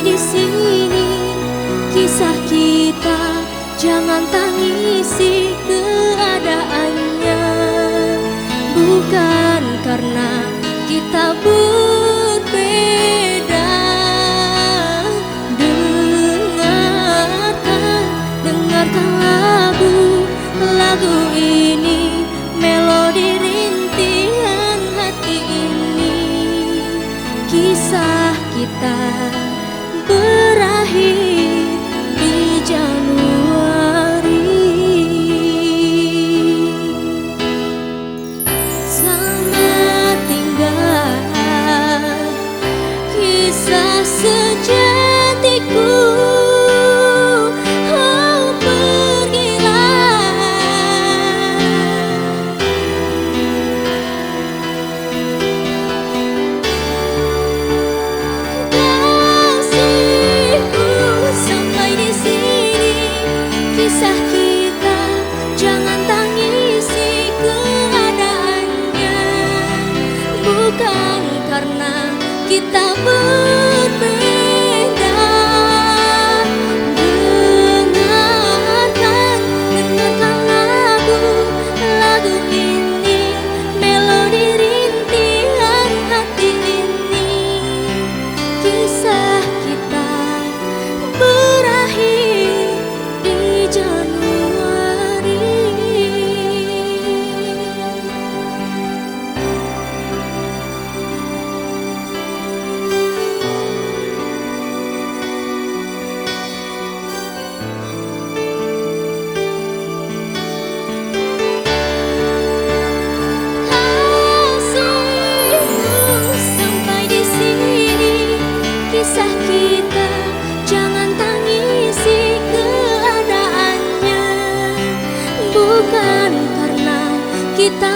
di sini kisah kita, jangan tangisi keadaannya. Bukan karena kita berbeda. Dengarkan lagu ini, melodi rintihan hati ini. Kisah kita berakhir di Januari. Selamat tinggal kisah sejatiku. Oh, pergilah. Kasihku sampai di sini kisah kita, jangan tangisi keadaannya. Bukan karena kita berbeda. Dengarkan lagu ini, melodi rintihan hati ini. Kisah kita berakhir di Januari. Kasihku sampai di sini kisah kita, jangan tangisi keadaannya. Bukan karena kita